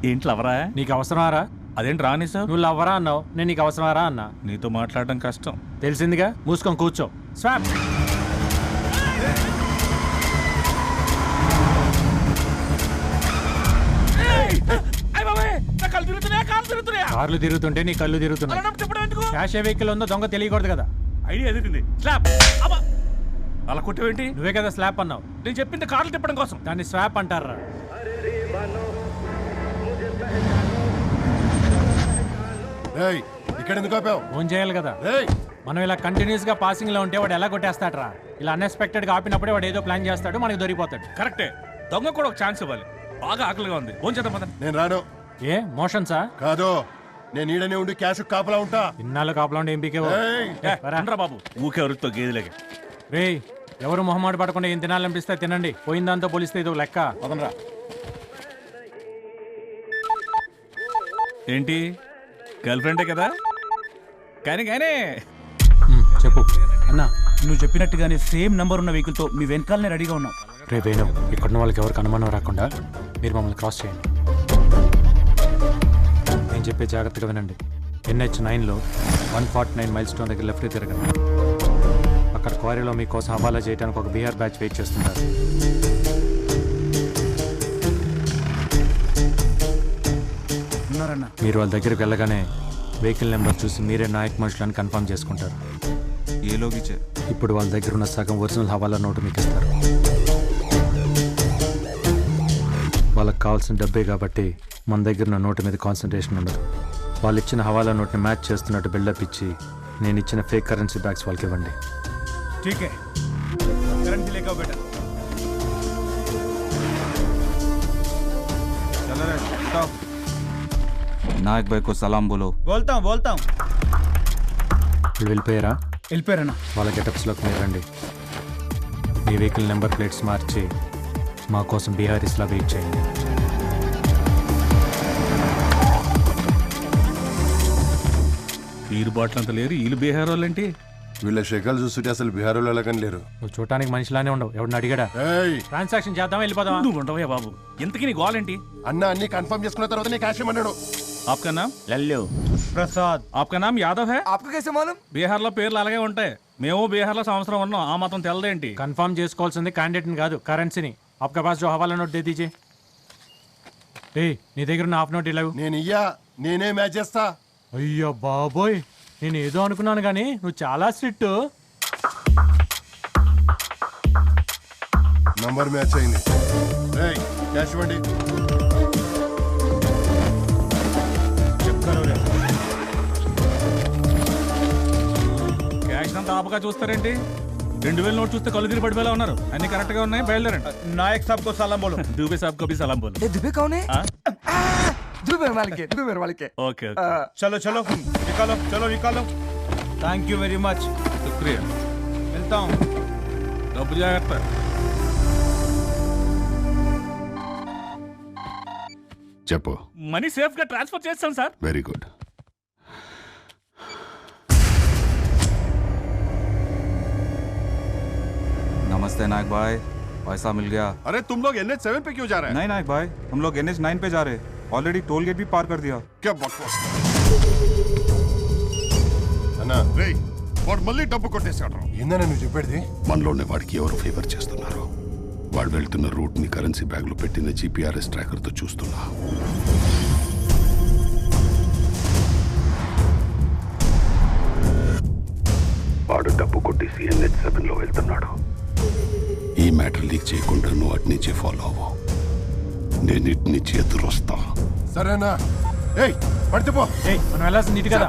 ఏంటి లవరా? నీకు అవసరమారా? అదేంటి రాని సార్? నువ్వు లవ్వరా అన్నావు, నేను నీకు అవసరమారా అన్నా. నీతో మాట్లాడడం కష్టం. తెలిసిందిగా, మూసుకొని కూర్చో. స్వాప్. కార్లు తిరుగుతుంటే నీ కళ్ళు తిరుగుతున్నాయి. క్యాష్ ఏ వెహికల్ ఉందో దొంగ తెలియకూడదు కదా. ఐడియా ఎదిరింది. స్లాప్. అలా కొట్టేవేంటి? నువ్వే కదా స్లాప్ అన్నావు. నేను చెప్పింది కార్లు తిప్పడం కోసం. దాన్ని స్వాప్ అంటారా? ఇక్కడ ఎందుకు ఆపావు? ఫోన్ చేయాలి కదా. మనం ఇలా కంటిన్యూస్ గా పాసింగ్ లో ఉంటే వాడు ఎలా కొట్టేస్తాడరా? ఇలా అన్ఎక్స్పెక్టెడ్ గా ఆపినప్పుడే వాడు ఏదో ప్లాన్ చేస్తాడు, మనకి దొరికిపోతాడు. కరెక్టే. దొంగ కూడా ఒక ఛాన్స్ ఇవ్వాలి. బాగా ఆకలిగా ఉంది, ఫోన్ చేద్దాం పద. నేను రాను. ఏ మోషన్సా? కాదు, నేను ఈడనే ఉండి క్యాష్ కాపలా ఉంటా. ఇన్నాళ్ళు కాపలా ఉండి ఎంపీకే బాబు ఊకే వృత్తో గేదెలకి. రే, ఎవరు మొహమాట పడకుండా ఏం తినాలనిపిస్తే తినండి. పోయిన దాంతో పోలిస్తే ఇది లెక్క. పదంరా. ఏంటి గర్ల్ ఫ్రెండే కదా? కానీ చెప్పు అన్నా, నువ్వు చెప్పినట్టుగానే సేమ్ నంబర్ ఉన్న వెహికల్తో మీ వెనకాలనే రెడీగా ఉన్నాం. రే వేణు, ఇక్కడున్న వాళ్ళకి ఎవరికి అనుమానం రాకుండా మీరు మమ్మల్ని క్రాస్ చేయండి. నేను చెప్పే జాగ్రత్తగా వినండి. NH9లో 149 మైల్ స్టోన్ దగ్గర లెఫ్ట్ తిరగండి. అక్కడ క్వారీలో మీకోసం హవాలా చేయడానికి ఒక బీహార్ బ్యాచ్ వెయిట్ చేస్తుంటారు. మీరు వాళ్ళ దగ్గరికి వెళ్ళగానే వెహికల్ నెంబర్ చూసి మీరే నాయక్ మనుషులని కన్ఫర్మ్ చేసుకుంటారు. ఇప్పుడు వాళ్ళ దగ్గర ఉన్న సగం ఒరిజినల్ హవాలా నోటు మీకు ఇస్తారు. వాళ్ళకి కావాల్సిన డబ్బే కాబట్టి మన దగ్గర ఉన్న నోటు మీద కాన్సన్ట్రేషన్ ఉండదు. వాళ్ళు ఇచ్చిన హవాలా నోట్ని మ్యాచ్ చేస్తున్నట్టు బిల్డప్ ఇచ్చి నేను ఇచ్చిన ఫేక్ కరెన్సీ బ్యాగ్స్ వాళ్ళకి ఇవ్వండి. నాయక్ భాయ్ కో సలాం బోలో. బోల్తాం వాళ్ళు వెళ్ళిపోయారా? వెళ్ళిపోయారన్నా. వాళ్ళ గెటప్స్లోకి మీరు రండి. మీ వెహికల్ నెంబర్ ప్లేట్స్ మార్చి మా కోసం బీహారీస్లా వెయిట్ చేయండి. బీరు బాటిల్ అంత లేరు, వీళ్ళు బీహార్ వాళ్ళేంటి? వీళ్ళ శకలు చూస్తుంటే అసలు బీహార్ వాళ్ళకని లేరు. నువ్వు చూడటానికి మనిషిలానే ఉండవు. ఎవరిని అడిగాడా? ట్రాన్సాక్షన్ చేద్దామా వెళ్ళిపోదామా? నువ్వు ఉండవే బాబు, ఇంతకీ నీ గోల్ ఏంటి? అన్న అన్ని కన్ఫర్మ్ చేసుకున్న తర్వాత నీ క్యాష్ ఇమ్మన్నాడు. आपका नाम? లల్లు ప్రసాద్. आपका नाम यादव है? आपको कैसे मालूम? బీహార్ లో పేర్లు అలాగే ఉంటాయి. మేము బీహార్ లో సంవత్సరం ఉన్నాం, ఆ మాత్రం తెల్లదేంటి? కన్ఫర్మ్ చేసుకోవాల్సింది క్యాండిడేట్ని కాదు, కరెన్సీని. आपके पास जो हवाला नोट दे दीजिए. నీ దగ్గర ఉన్న హాఫ్ నోట్ ఇలా. నేనే మ్యాచ్ చేస్తా. అయ్యో బాబోయ్, నేను ఏదో అనుకున్నాను కానీ నువ్వు చాలా స్ట్రిక్ట్. నంబర్ మ్యాచ్ అయింది. క్యాష్ ఇవ్వండి. క్యాష్ అంతా ఆపగా చూస్తారేంటి? 2000 నోట్ చూస్తే కళ్ళు తిరిగి పడిపోయేలా ఉన్నారు. అన్ని కరెక్ట్ గా ఉన్నాయి, బయలుదేరండి. नायक साहब को सलाम बोलो. दुबे साहब को भी सलाम बोलो. दुबे कौन है? दुबे मेरे मालिक है. ओके चलो चलो निकालो. Thank you very much. शुक्रिया. मिलता हूँ. డబ్బు జాగ్రత్త. చెప్పు. మనీ సేఫ్ గా ట్రాన్స్ఫర్ చేస్తాం సార్. Very good. नमस्ते नायक भाई, पैसा मिल गया. अरे तुम लोग NH7 पे क्यों जा रहे हैं? नहीं नायक भाई, हम लोग NH9 पे जा रहे हैं. ऑलरेडी टोल गेट भी पार कर दिया. क्या बकवास అన్నా, రేయ్ వాడు మళ్ళీ డబ్బు కొట్టేశాడు. ఏందన్నా నువ్వు చెప్పేది? మనలోనే వాడికి ఎవరు ఫేవర్ చేస్తున్నారు. వాడు వెళ్తున్న రూట్ ని కరెన్సీ బ్యాగ్ లో పెట్టిన GPS ట్రాకర్ తో చూస్తున్నా. వాడు డబ్బు కొట్టేసి NH7 లో వెళ్తున్నాడు. ఈ మ్యాటర్ లీక్ చేయకుండా నువ్వు అటు నుంచి ఫాలో అవ్వు. నేను ఇటు నుంచి ఎదురొస్తా. సరేనా? పడితే మనం వెళ్ళాల్సింది ఇటు కదా.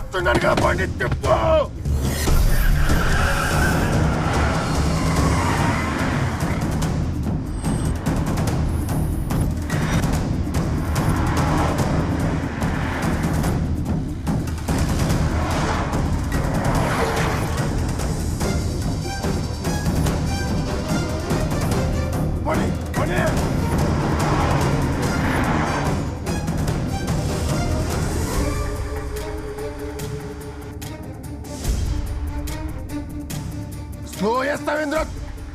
స్లో చేస్తావేంద్ర?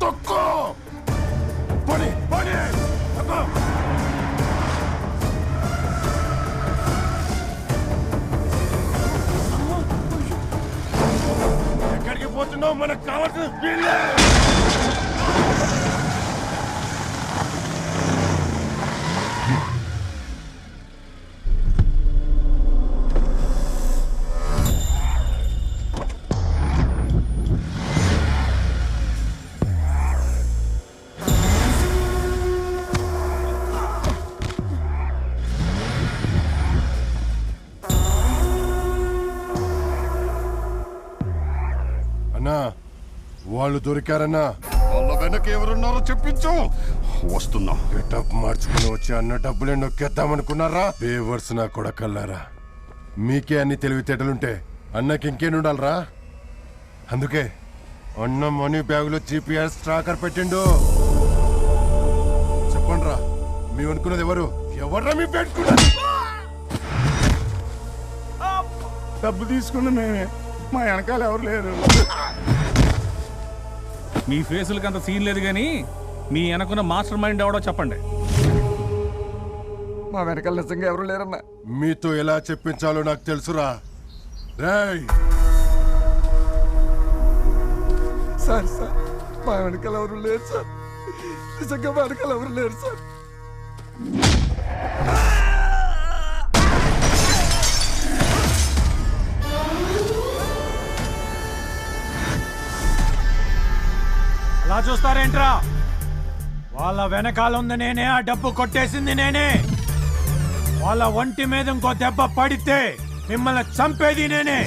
తొక్కు. పని పని. ఎక్కడికి పోతున్నావు? మనకు కావాల్సిన వీళ్ళే. అన్నా వాళ్ళు దొరికారన్నా. వాళ్ళ వెనక ఎవరున్నారో చెప్పించు. వస్తున్నా. గెటప్ మార్చుకుని వచ్చి అన్న డబ్బులే నొక్కేద్దామనుకున్నారా? పేవర్స్ నా కొడకల్లారా. మీకే అన్ని తెలివితేటలుంటే అన్నకి ఇంకేనుండాలరా? అందుకే అన్న మనీ బ్యాగులో GPS ట్రాకర్ పెట్టిండు. చెప్పండి రా, మేము అనుకున్నది ఎవరు? ఎవర్రా మీ పెట్టుకున్నది? డబ్బు తీసుకున్న మేమే, మా వెనకాల ఎవరు లేరు. మీ ఫేసులకి అంత సీన్ లేదు కానీ మీ వెనకున్న మాస్టర్ మైండ్ ఎవడో చెప్పండి. మా వెనకాల నిజంగా ఎవరు లేరన్నా. మీతో ఎలా చెప్పించాలో నాకు తెలుసురా. రేయ్, సార్ సార్ మా వెనకాల ఎవరు లేరు సార్. నిజంగా మా వెనకాల ఎవరు లేరు సార్. అలా చూస్తారేంట్రా? వాళ్ళ వెనకాల ఉంది నేనే, ఆ డబ్బు కొట్టేసింది నేనే. వాళ్ళ ఒంటి మీద ఇంకో దెబ్బ పడితే మిమ్మల్ని చంపేది నేనే.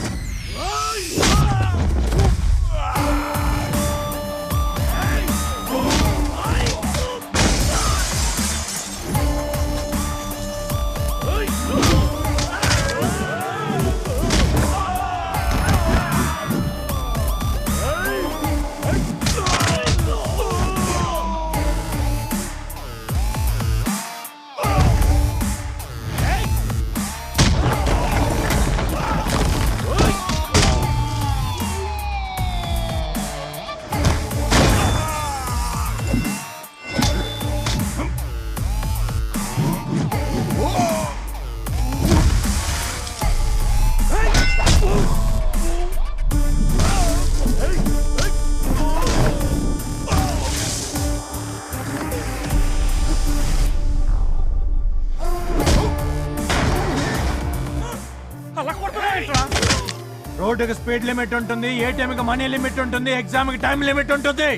రోడ్డుకి స్పీడ్ లిమిట్ ఉంటుంది, ఏటీఎం కి మనీ లిమిట్ ఉంటుంది, ఎగ్జామ్ కి టైం లిమిట్ ఉంటుంది,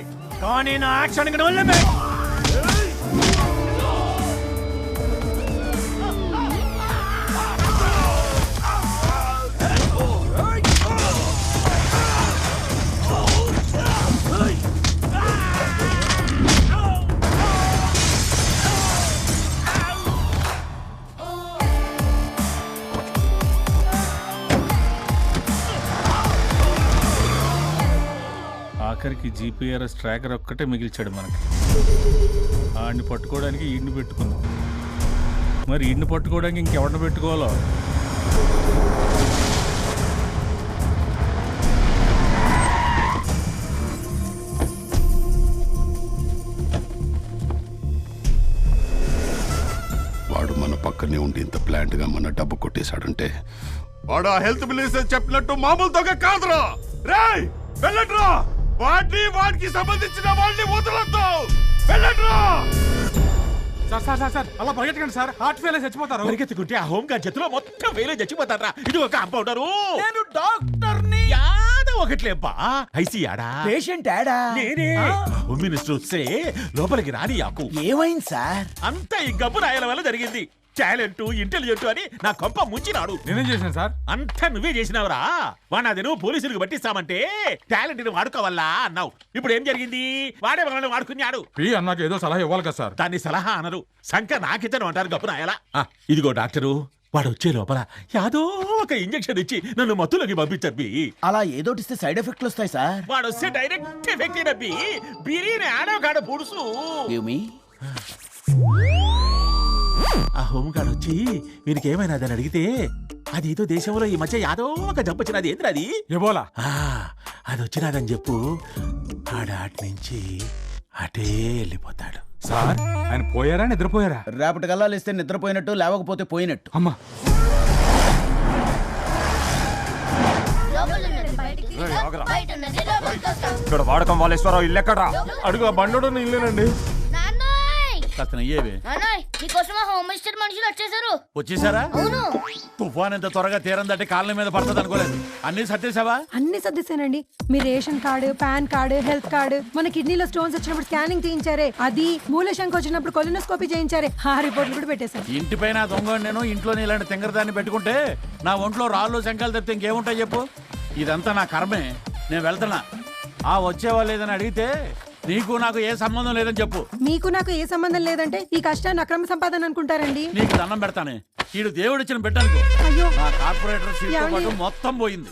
కానీ నా యాక్షన్ కి నో లిమిట్. ఆఖరికి GPS ట్రాకర్ ఒక్కటే మిగిల్చాడు మనకి. ఆడిని పట్టుకోవడానికి ఈడ్ని పెట్టుకుందాం. మరి ఈడ్ని పట్టుకోవడానికి ఇంకెవరిని పెట్టుకోవాలో? వాడు మన పక్కనే ఉండి ఇంత ప్లాంట్ గా మన డబ్బు కొట్టేశాడంటే వాడు ఆ హెల్త్ మినిస్టర్ చెప్పినట్టు మామూలు దొంగ కాదురా. రేయ్, వెళ్ళట్రా. వాటికి సంబంధించిన వాళ్ళని వదలొద్దు. వెళ్ళట్రా. సార్ సార్ సార్ సార్ అలా పరిగెట్టకండి సార్, హార్ట్ ఫెయిల్ చచ్చిపోతారు. పరిగెత్తుకుంటే ఆ హోమ్ గార్డ్ చేతిలో మొత్తం వేలే చచ్చిపోతారా. ఇది ఒక కాంపౌండరు. నేను డాక్టర్ని. యాదో ఒకట్లేబ్బా. ఐసీ ఆడా పేషెంట్ యాడా? నేనే. హోమ్ మినిస్టర్ వస్తే లోపలికి రాని యాకు. ఏమైంది సార్? అంతా ఈ గబ్బు రాయల వల్ల జరిగింది. టాలెంట్ ఇంటెలిజెంట్ అని నా కొంప ముంచినాడు. నేనేం చేశాను సార్? అంతా నువ్వే చేసినావురా. వాడిని నువ్వు పోలీసులకు పట్టిస్తామంటే టాలెంట్ ని వాడుకోవాలా అన్నావు. ఇప్పుడు ఏం జరిగింది? వాడే మనల్ని వాడుకున్నాడు. అన్నకి ఏదో సలహా ఇవ్వాలి కదా సార్. దాన్ని సలహా అనరు, సంక నాకితను అంటారు. గప్పు రాయలా. ఇదిగో డాక్టరు, వాడు వచ్చే లోపల యాదో ఒక ఇంజెక్షన్ ఇచ్చి నన్ను మత్తులోకి పంపించబ్బి. అలా ఏదోటిస్తే సైడ్ ఎఫెక్ట్లు వస్తాయి సార్. వాడు వస్తే డైరెక్ట్ ఎఫెక్ట్ డబ్బి. బిర్యానీ ఆడో కాడ పుడుసు. ఆ హోమ్ గార్డ్ వచ్చి వీరికి ఏమైనా అని అడిగితే అదేదో దేశంలో ఈ మధ్య యాదో ఒక జంప్ వచ్చినది. ఏంద్ర అది? ఏబోలా అది వచ్చినాదని చెప్పు. ఆడాటి నుంచి అటే వెళ్ళిపోతాడు. సార్, ఆయన పోయారా నిద్రపోయారా? రేపటి కల్లా లేస్తే నిద్రపోయినట్టు, లేవకపోతే పోయినట్టు. అమ్మా, లోపల ఉన్నది బయటికి ఇక్కడ వాడకం వాళ్ళేశ్వరరావు ఇల్లు ఎక్కడా? అడుగు ఆ బండోడు ఇల్లేనండి. కాస్త నయ్యేవే నీకోసం హోమ్ మినిస్టర్ మనుషులు వచ్చేసారు. వచ్చేసారా? అవును. తుఫాన్ ఎంత త్వరగా తీరందంటే కాళ్ళ మీద పడుతుంది అనుకోలేదు. అన్ని సర్దేశావా? అన్ని సర్దేశానండి. మీ ration card, PAN card, health card, మన కిడ్నీలో స్టోన్స్ వచ్చినప్పుడు స్కానింగ్ చేయించారే అది, మూలశంక వచ్చినప్పుడు కొలినోస్కోపీ చేయించారే ఆ రిపోర్ట్లు కూడా పెట్టేశాను. ఇంటి పైన దొంగ నేను ఇంట్లో ఇలాంటి తెంగరదాన్ని పెట్టుకుంటే నా ఒంట్లో రాళ్ళు శంకాలు తప్పితే ఇంకేముంటాయి చెప్పు? ఇదంతా నా కర్మే. నేను వెళ్తున్నా. ఆ వచ్చేవాళ్ళు ఏదని అడిగితే నీకు నాకు ఏ సంబంధం లేదని చెప్పు. మీకు నాకు ఏ సంబంధం లేదంటే ఈ కష్టాన్ని అక్రమ సంపాదన అనుకుంటారండి. నీకు దండం పెడతానే. ఈడు దేవుడిచ్చిన పెట్టనుకో. అయ్యో నా కార్పొరేటర్ సీట్ ఏమండి? మొత్తం పోయింది.